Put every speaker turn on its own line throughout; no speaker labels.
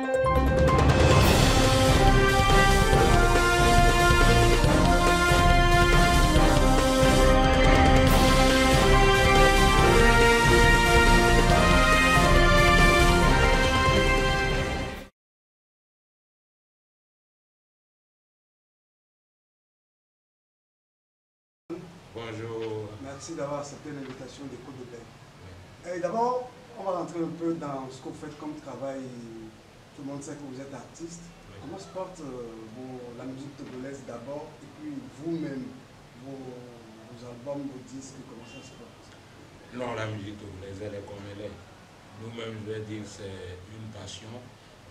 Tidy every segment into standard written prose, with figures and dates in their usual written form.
Bonjour.
Merci d'avoir accepté l'invitation des Côtes de Paix. D'abord, on va rentrer un peu dans ce que vous faites comme travail. Tout le monde sait que vous êtes artiste. Oui. Comment se porte la musique togolaise d'abord, et puis vous-même, vos albums, vos disques, comment ça se porte?
Non, la musique togolaise, elle est comme elle est. Nous-mêmes, je vais dire, c'est une passion.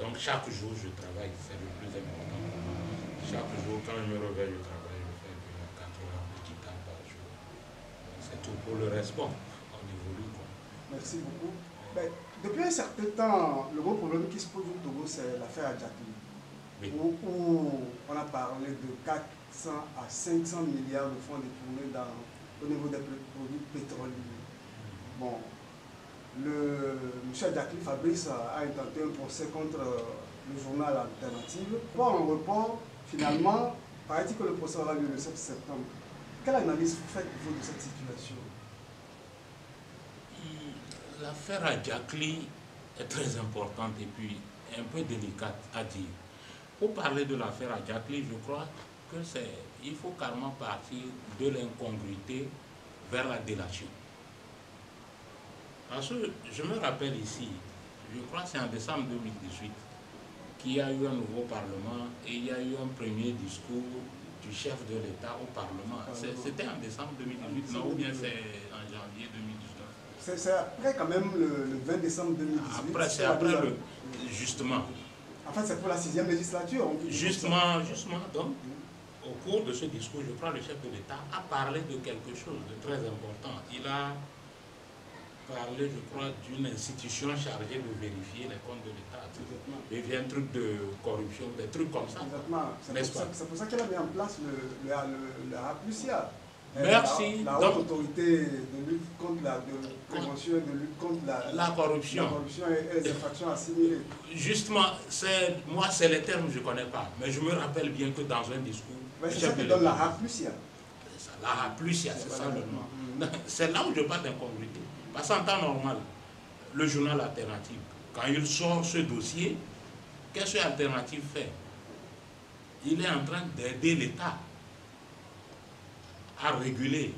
Donc chaque jour, je travaille, c'est le plus important. Chaque jour, quand je me réveille, je travaille, je fais 4 heures de guitare par jour. C'est tout. Pour le reste, bon, on évolue, quoi.
Merci beaucoup. Mais, depuis un certain temps, le gros problème qui se pose au Togo, c'est l'affaire Adjakli. Oui. Où on a parlé de 400 à 500 milliards de francs détournés au niveau des produits pétroliers. Bon, M. Adjakli Fabrice a intenté un procès contre le journal Alternative. Pour un report, finalement, paraît-il que le procès aura lieu le 7 septembre. Quelle analyse faites-vous de cette situation?
L'affaire Adjakli est très importante et puis un peu délicate à dire. Pour parler de l'affaire Adjakli, je crois que il faut carrément partir de l'incongruité vers la délation. Parce que je me rappelle ici, je crois que c'est en décembre 2018, qu'il y a eu un nouveau Parlement et il y a eu un premier discours du chef de l'État au Parlement. C'était en décembre 2018, non, ou bien c'est en janvier 2019?
C'est après quand même le 20 décembre 2018.
Après, c'est après justement.
En fait, c'est pour la 6e législature.
Justement, donc, au cours de ce discours, je crois que le chef de l'État a parlé de quelque chose de très important. Il a parlé, je crois, d'une institution chargée de vérifier les comptes de l'État. Et il y a un truc de corruption, des trucs comme ça.
Exactement. C'est pour ça qu'elle a mis en place le RAPLUSIA.
Merci.
La haute autorité de lutte contre la prévention et de lutte contre la corruption et les infractions assimilées.
Justement, moi, c'est les termes que je ne connais pas. Mais je me rappelle bien que dans un discours...
C'est ça qui donne la RAPLUSIA.
La RAPLUSIA, c'est ça le nom. C'est là où je parle d'incongruité. Parce qu'en temps normal, le journal Alternative, quand il sort ce dossier, qu'est-ce que Alternative fait? Il est en train d'aider l'État à réguler.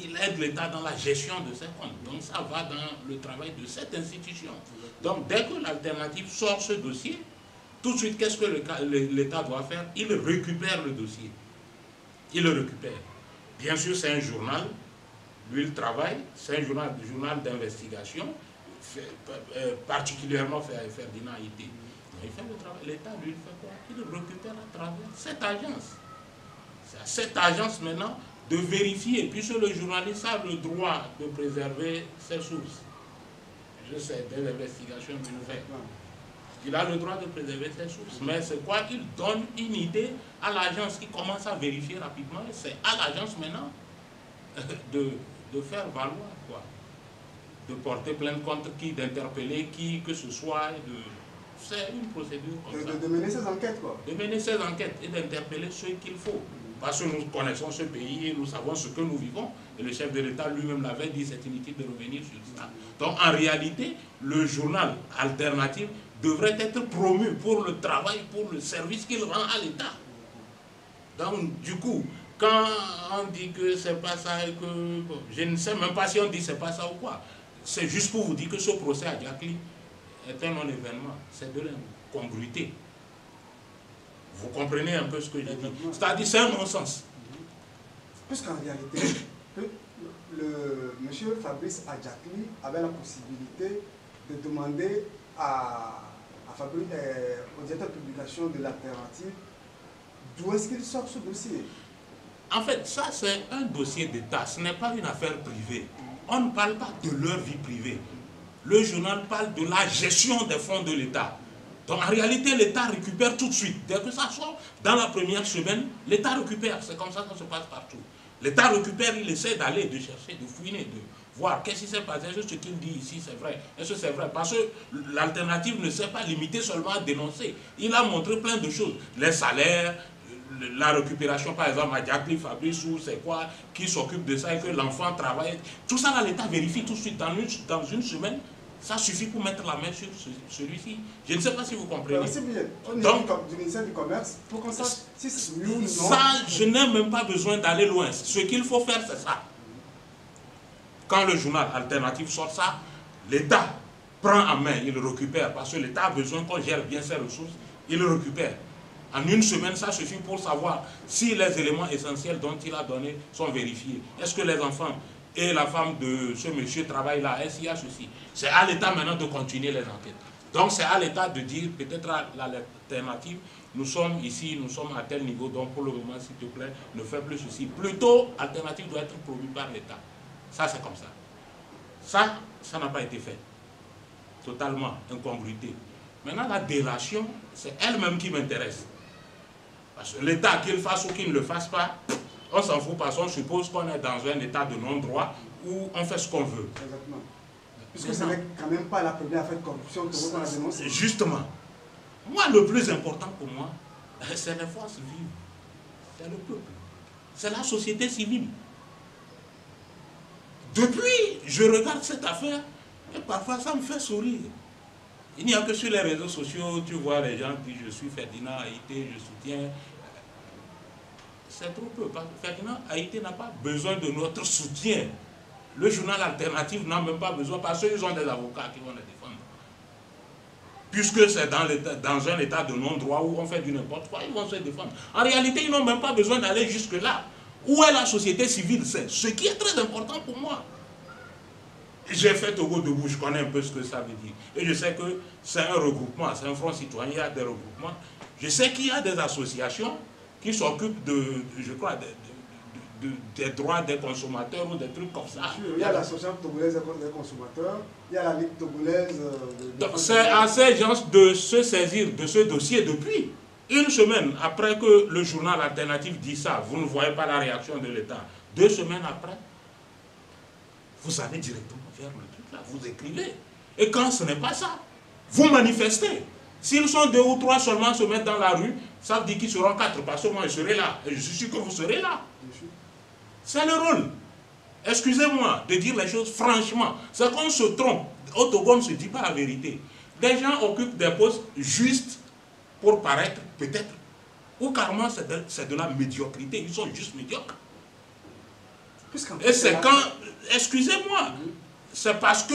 Il aide l'État dans la gestion de ses comptes. Donc ça va dans le travail de cette institution. Donc dès que l'Alternative sort ce dossier, tout de suite, qu'est-ce que l'État doit faire? Il récupère le dossier. Il le récupère. Bien sûr, c'est un journal. Lui, il travaille. C'est un journal d'investigation, particulièrement Ferdinand Ité. Il fait le travail. L'État, lui, il fait quoi? Il le récupère à travers cette agence. C'est à cette agence maintenant de vérifier, puisque le journaliste a le droit de préserver ses sources. Je sais, des investigations qu'il fait. Il a le droit de préserver ses sources. Mais c'est quoi? Il donne une idée à l'agence qui commence à vérifier rapidement. C'est à l'agence maintenant de faire valoir, quoi. De porter plainte contre qui, d'interpeller qui, que ce soit. C'est une procédure comme ça.
De mener ses enquêtes, quoi.
De mener ses enquêtes et d'interpeller ceux qu'il faut. Parce que nous connaissons ce pays et nous savons ce que nous vivons. Et le chef de l'État lui-même l'avait dit, c'est inutile de revenir sur ça. Donc en réalité, le journal Alternative devrait être promu pour le travail, pour le service qu'il rend à l'État. Donc du coup, quand on dit que c'est pas ça et que... Bon, je ne sais même pas si on dit c'est pas ça ou quoi. C'est juste pour vous dire que ce procès à Adjakli est un non-événement. C'est de l'incongruité. Vous comprenez un peu ce que j'ai dit? C'est-à-dire, c'est un non-sens.
Puisqu'en réalité, M. Fabrice Adjakli avait la possibilité de demander au directeur de publication de l'Alternative d'où est-ce qu'il sort ce dossier.
En fait, ça c'est un dossier d'État, ce n'est pas une affaire privée. On ne parle pas de leur vie privée. Le journal parle de la gestion des fonds de l'État. Donc en réalité, l'État récupère tout de suite. Dès que ça sort, dans la première semaine, l'État récupère. C'est comme ça que ça se passe partout. L'État récupère, il essaie d'aller, de chercher, de fouiner, voir qu'est-ce qui s'est passé, est-ce que ce qu'il dit ici c'est vrai, est-ce que c'est vrai, parce que l'alternative ne s'est pas limitée seulement à dénoncer, il a montré plein de choses, les salaires, la récupération par exemple à Diakli, Fabrice ou c'est quoi, qui s'occupe de ça et que l'enfant travaille, tout ça là l'État vérifie tout de suite, dans une semaine, ça suffit pour mettre la main sur celui-ci. Je ne sais pas si vous comprenez.
Donc, du ministère du Commerce, pour qu'on sache si c'est oui ou non.
Ça, je n'ai même pas besoin d'aller loin. Ce qu'il faut faire, c'est ça. Quand le journal alternatif sort ça, l'État prend en main, il récupère, parce que l'État a besoin qu'on gère bien ses ressources, il récupère. En une semaine, ça suffit pour savoir si les éléments essentiels dont il a donné sont vérifiés. Est-ce que les enfants et la femme de ce monsieur travaillent là? Est-ce qu'il y a ceci? C'est à l'État maintenant de continuer les enquêtes. Donc c'est à l'État de dire, peut-être à l'alternative, nous sommes ici, nous sommes à tel niveau, donc pour le moment, s'il te plaît, ne fais plus ceci. Plutôt, l'alternative doit être produite par l'État. Ça, c'est comme ça. Ça n'a pas été fait. Totalement incongruité. Maintenant, la délation, c'est elle-même qui m'intéresse. Parce que l'État, qu'il fasse ou qu'il ne le fasse pas, on s'en fout parce qu'on suppose qu'on est dans un état de non-droit où on fait ce qu'on veut.
Exactement. Puisque ce n'est quand même pas la première affaire de corruption que qu'on a dénoncée.
Justement. Moi, le plus important pour moi, c'est les forces vives. C'est le peuple. C'est la société civile. Depuis, je regarde cette affaire et parfois ça me fait sourire. Il n'y a que sur les réseaux sociaux, tu vois les gens qui disent je suis Ferdinand Haïté, je soutiens. C'est trop peu. Ferdinand Haïté n'a pas besoin de notre soutien. Le journal alternatif n'a même pas besoin parce qu'ils ont des avocats qui vont les défendre. Puisque c'est dans un état de non-droit où on fait du n'importe quoi, ils vont se défendre. En réalité, ils n'ont même pas besoin d'aller jusque-là. Où est la société civile? C'est ce qui est très important pour moi. J'ai fait Togo debout, je connais un peu ce que ça veut dire. Et je sais que c'est un regroupement, c'est un front citoyen, il y a des regroupements. Je sais qu'il y a des associations qui s'occupent de, je crois, des droits des consommateurs ou des trucs comme ça.
Il y a l'association togolaise des consommateurs, il y a la Ligue togolaise.
C'est à ces gens de se saisir de ce dossier depuis une semaine après que le journal alternatif dit ça. Vous ne voyez pas la réaction de l'État. 2 semaines après, vous allez directement vers le truc là, vous écrivez. Et quand ce n'est pas ça, vous manifestez. S'ils sont 2 ou 3 seulement se mettre dans la rue, ça veut dire qu'ils seront 4, parce que moi je serai là. Et je suis sûr que vous serez là. C'est le rôle. Excusez-moi de dire les choses franchement. C'est qu'on se trompe. Au Togo, on ne se dit pas la vérité. Des gens occupent des postes juste pour paraître, peut-être. Ou carrément, c'est de la médiocrité. Ils sont juste médiocres. Et c'est quand... Excusez-moi. C'est parce que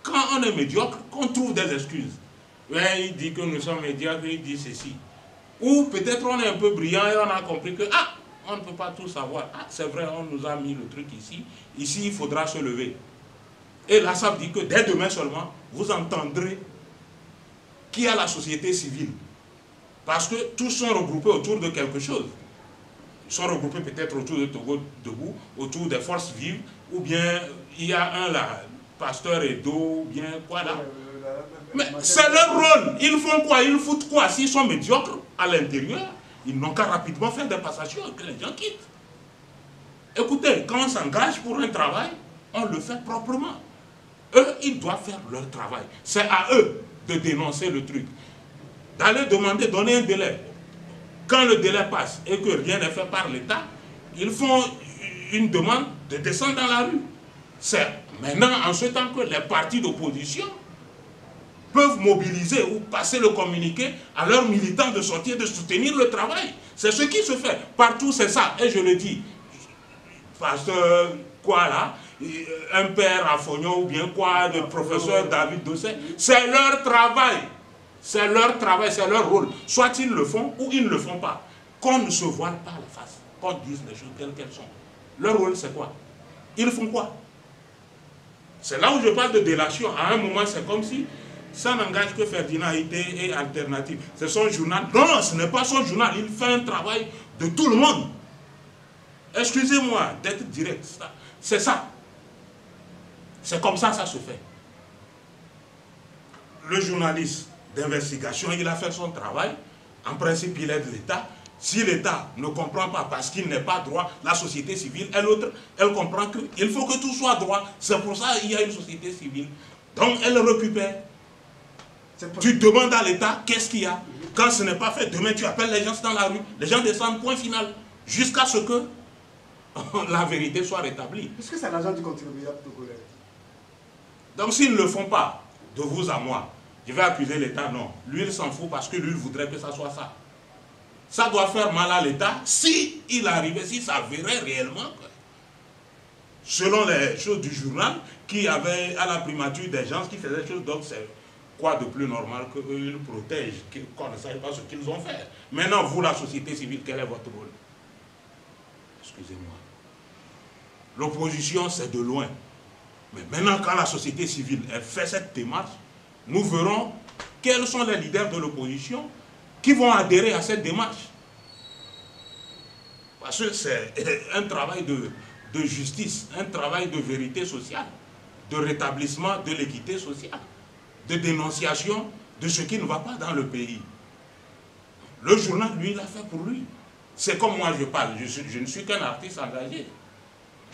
quand on est médiocre, qu'on trouve des excuses. Ouais, il dit que nous sommes médiocres, il dit ceci. Ou peut-être on est un peu brillant et on a compris que... Ah, on ne peut pas tout savoir. Ah, c'est vrai, on nous a mis le truc ici. Ici, il faudra se lever. Et là, ça veut dire que dès demain seulement, vous entendrez qu'il y a la société civile. Parce que tous sont regroupés autour de quelque chose. Ils sont regroupés peut-être autour de Togo debout, autour des forces vives, ou bien il y a un là, Pasteur Edo, ou bien quoi là. Mais c'est leur rôle. Ils font quoi? Ils foutent quoi? S'ils sont médiocres à l'intérieur, ils n'ont qu'à rapidement faire des passations et que les gens quittent. Écoutez, quand on s'engage pour un travail, on le fait proprement. Eux, ils doivent faire leur travail. C'est à eux de dénoncer le truc. D'aller demander, donner un délai. Quand le délai passe et que rien n'est fait par l'État, ils font une demande de descendre dans la rue. C'est maintenant en ce temps que les partis d'opposition peuvent mobiliser ou passer le communiqué à leurs militants de sortir, de soutenir le travail. C'est ce qui se fait. Partout, c'est ça. Et je le dis. Parce que, quoi là, un père à Fognon ou bien quoi, le professeur David Dosset, c'est leur travail. C'est leur travail, c'est leur rôle. Soit ils le font ou ils ne le font pas. Qu'on ne se voile pas la face. Qu'on dise les choses telles qu'elles sont. Leur rôle, c'est quoi? Ils font quoi? C'est là où je parle de délation. À un moment, c'est comme si ça n'engage que Ferdinand Haïté et Alternative. C'est son journal. Non, ce n'est pas son journal. Il fait un travail de tout le monde. Excusez-moi d'être direct. C'est ça. C'est comme ça ça se fait. Le journaliste d'investigation, il a fait son travail. En principe, il aide l'État. Si l'État ne comprend pas parce qu'il n'est pas droit, la société civile, elle comprend qu'il faut que tout soit droit. C'est pour ça qu'il y a une société civile. Donc elle récupère. Tu demandes à l'État qu'est-ce qu'il y a. Quand ce n'est pas fait, demain tu appelles les gens dans la rue. Les gens descendent, point final. Jusqu'à ce que la vérité soit rétablie.
Est-ce que c'est l'argent du contribuable togolais?
Donc s'ils ne le font pas, de vous à moi, je vais accuser l'État, non. Lui, il s'en fout parce que lui, il voudrait que ça soit ça. Ça doit faire mal à l'État si il arrivait, si ça verrait réellement, selon les choses du journal, qui avait à la primature des gens qui faisaient des choses, donc c'est quoi de plus normal qu'ils protègent, qu'on ne sache pas ce qu'ils ont fait. Maintenant, vous, la société civile, quel est votre rôle? Excusez-moi. L'opposition, c'est de loin. Mais maintenant, quand la société civile elle fait cette démarche, nous verrons quels sont les leaders de l'opposition qui vont adhérer à cette démarche. Parce que c'est un travail de justice, un travail de vérité sociale, de rétablissement de l'équité sociale, de dénonciation de ce qui ne va pas dans le pays. Le journal, lui, l'a fait pour lui. C'est comme moi je parle, je ne suis qu'un artiste engagé.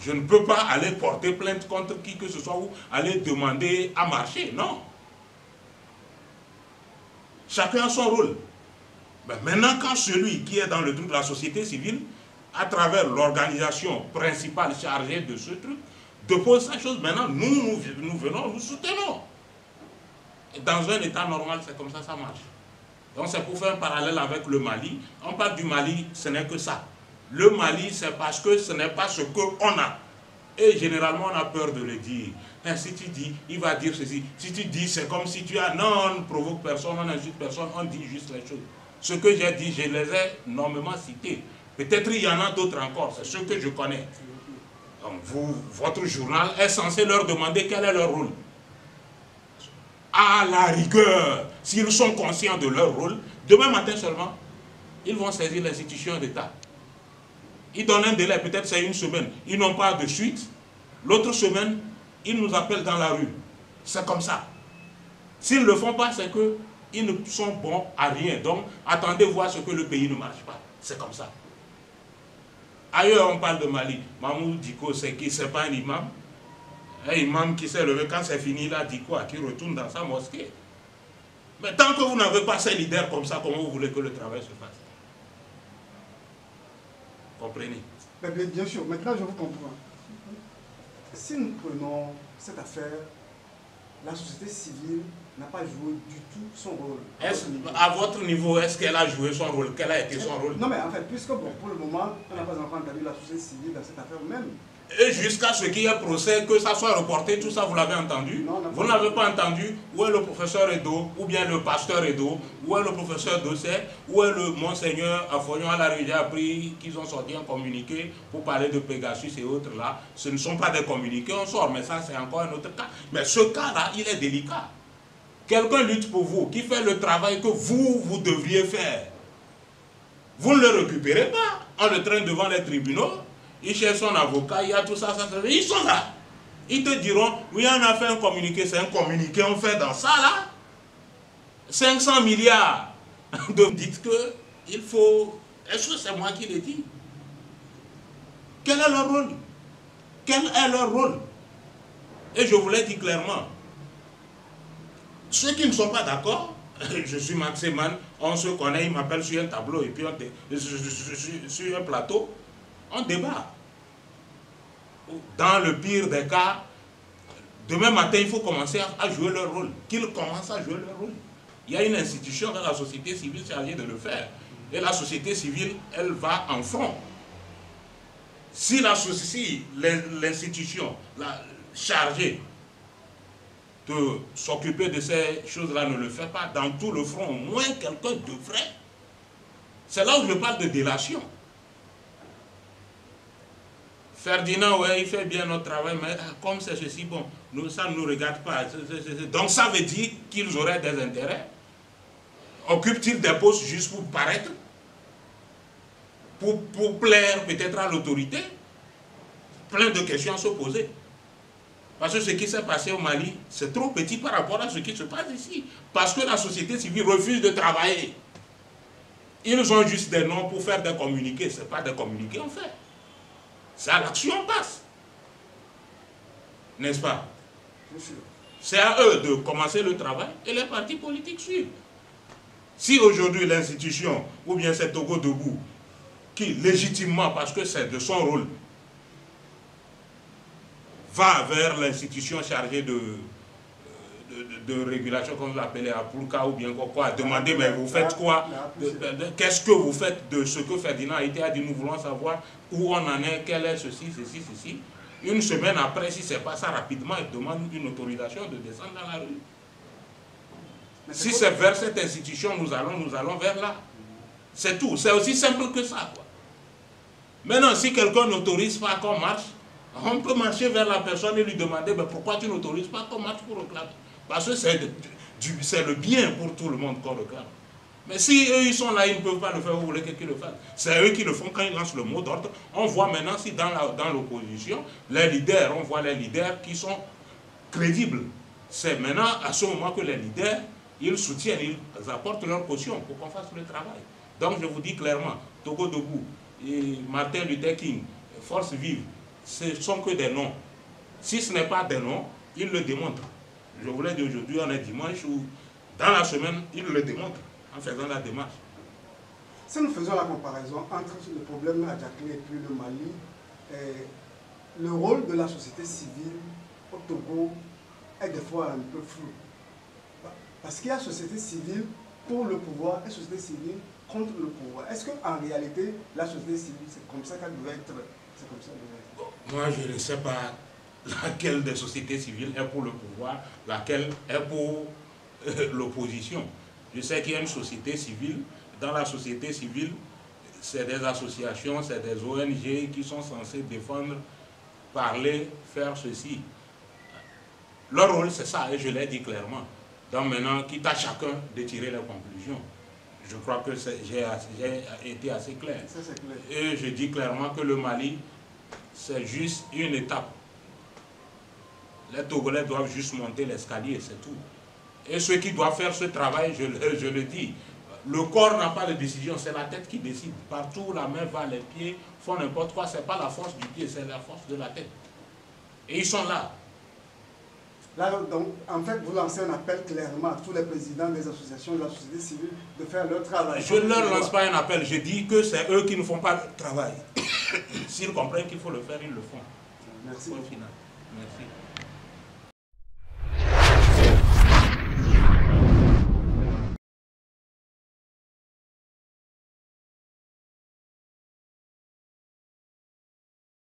Je ne peux pas aller porter plainte contre qui que ce soit ou aller demander à marcher, non. Chacun a son rôle. Mais maintenant, quand celui qui est dans le truc de la société civile, à travers l'organisation principale chargée de ce truc, dépose sa chose, maintenant, nous venons, nous soutenons. Et dans un état normal, c'est comme ça marche. Donc c'est pour faire un parallèle avec le Mali. On parle du Mali, ce n'est que ça. Le Mali, c'est parce que ce n'est pas ce qu'on a. Et généralement, on a peur de le dire. Et si tu dis, il va dire ceci. Si tu dis, c'est comme si tu as... Non, on ne provoque personne, on n'insulte personne, on dit juste les choses. Ce que j'ai dit, je les ai normalement cités. Peut-être il y en a d'autres encore, c'est ce que je connais. Donc votre journal est censé leur demander quel est leur rôle. À la rigueur, s'ils sont conscients de leur rôle, demain matin seulement, ils vont saisir l'institution d'État. Ils donnent un délai, peut-être c'est une semaine. Ils n'ont pas de suite. L'autre semaine, ils nous appellent dans la rue. C'est comme ça. S'ils ne le font pas, c'est qu'ils ne sont bons à rien. Donc, attendez voir ce que le pays ne marche pas. C'est comme ça. Ailleurs, on parle de Mali. Mamou Diko, c'est qui? C'est pas un imam. Un imam qui s'est levé, quand c'est fini, là, dit quoi? Qui retourne dans sa mosquée. Mais tant que vous n'avez pas ces leaders comme ça, comment vous voulez que le travail se fasse? Comprenez?
Mais bien sûr, maintenant je vous comprends. Si nous prenons cette affaire, la société civile n'a pas joué du tout son rôle.
À votre niveau, est-ce qu'elle a joué son rôle? Quel a été son rôle?
Non mais en fait, puisque bon, pour le moment, on n'a pas encore entendu la société civile dans cette affaire même.
Et jusqu'à ce qu'il y ait procès, que ça soit reporté, tout ça, vous l'avez entendu?
Non,
vous n'avez pas entendu où est le professeur Edo, ou bien le pasteur Edo, où est le professeur Dossé, où est le monseigneur Afoyon à la Rivière appris qu'ils ont sorti un communiqué pour parler de Pegasus et autres là. Ce ne sont pas des communiqués, on sort, mais ça c'est encore un autre cas. Mais ce cas-là, il est délicat. Quelqu'un lutte pour vous, qui fait le travail que vous devriez faire. Vous ne le récupérez pas, on le traîne devant les tribunaux. Il cherche son avocat, il y a tout ça, ils sont là. Ils te diront, oui, on a fait un communiqué, c'est un communiqué, on fait dans ça là. 500 milliards. Donc dites que il faut... Est-ce que c'est moi qui l'ai dit? Quel est leur rôle? Quel est leur rôle? Et je vous l'ai dit clairement. Ceux qui ne sont pas d'accord, je suis Maximan, on se connaît, il m'appelle sur un tableau et puis sur un plateau. On débat. Dans le pire des cas, demain matin, il faut commencer à jouer leur rôle. Qu'ils commencent à jouer leur rôle. Il y a une institution dans la société civile chargée de le faire. Et la société civile, elle va en front. Si l'institution chargée de s'occuper de ces choses-là ne le fait pas, dans tout le front, au moins quelqu'un devrait. C'est là où je parle de délation. Ferdinand, ouais, il fait bien notre travail, mais comme c'est ceci, bon, ça ne nous regarde pas. Donc ça veut dire qu'ils auraient des intérêts. Occupent-ils des postes juste pour paraître? Pour plaire peut-être à l'autorité? Plein de questions à se poser. Parce que ce qui s'est passé au Mali, c'est trop petit par rapport à ce qui se passe ici. Parce que la société civile refuse de travailler. Ils ont juste des noms pour faire des communiqués. Ce n'est pas des communiqués en fait. C'est à l'action on passe. N'est-ce pas? C'est à eux de commencer le travail et les partis politiques suivent. Si aujourd'hui l'institution, ou bien c'est Togo Debout, qui légitimement, parce que c'est de son rôle, va vers l'institution chargée de régulation, comme vous l'appelez, à Pulka ou bien quoi, demander, mais vous faites quoi? Qu'est-ce que vous faites de ce que Ferdinand Haïté a dit? Nous voulons savoir où on en est, quel est ceci, ceci, ceci. Une semaine après, si ce n'est pas ça, rapidement, il demande une autorisation de descendre dans la rue. Si c'est vers cette institution, nous allons vers là. C'est tout. C'est aussi simple que ça, quoi. Maintenant, si quelqu'un n'autorise pas qu'on marche, on peut marcher vers la personne et lui demander pourquoi tu n'autorises pas qu'on marche pour réclamer. Parce que c'est le bien pour tout le monde qu'on réclame. Mais si eux ils sont là, ils ne peuvent pas le faire, vous voulez qu'ils le fassent. C'est eux qui le font quand ils lancent le mot d'ordre. On voit maintenant si dans l'opposition, les leaders, on voit les leaders qui sont crédibles. C'est maintenant à ce moment que les leaders, ils soutiennent, ils apportent leur caution pour qu'on fasse le travail. Donc je vous dis clairement, Togo Debout, et Martin Luther King, Force Vive, ce ne sont que des noms. Si ce n'est pas des noms, ils le démontrent. Je vous l'ai dit aujourd'hui, on est dimanche, ou dans la semaine, ils le démontrent en faisant la démarche.
Si nous faisons la comparaison entre le problème Adjaclé et puis le Mali, le rôle de la société civile au Togo est des fois un peu flou. Parce qu'il y a société civile pour le pouvoir et société civile contre le pouvoir. Est-ce qu'en réalité, la société civile, c'est comme ça qu'elle devrait être? C'est comme ça qu'elle devrait être.
Moi, je ne sais pas laquelle des sociétés civiles est pour le pouvoir, laquelle est pour l'opposition. Je sais qu'il y a une société civile. Dans la société civile, c'est des associations, c'est des ONG qui sont censées défendre, parler, faire ceci. Leur rôle, c'est ça, et je l'ai dit clairement. Donc maintenant, quitte à chacun de tirer les conclusions. Je crois que j'ai été assez clair.
Ça, c'est clair.
Et je dis clairement que le Mali, c'est juste une étape. Les Togolais doivent juste monter l'escalier, c'est tout. Et ceux qui doivent faire ce travail, je le dis, le corps n'a pas de décision, c'est la tête qui décide. Partout, la main va, les pieds font n'importe quoi, ce n'est pas la force du pied, c'est la force de la tête. Et ils sont là.
Là, donc, en fait, vous lancez un appel clairement à tous les présidents des associations de la société civile de faire leur travail.
Je ne leur lance pas un appel, je dis que c'est eux qui ne font pas le travail. S'ils comprennent qu'il faut le faire, ils le font.
Merci.
Au final. Merci.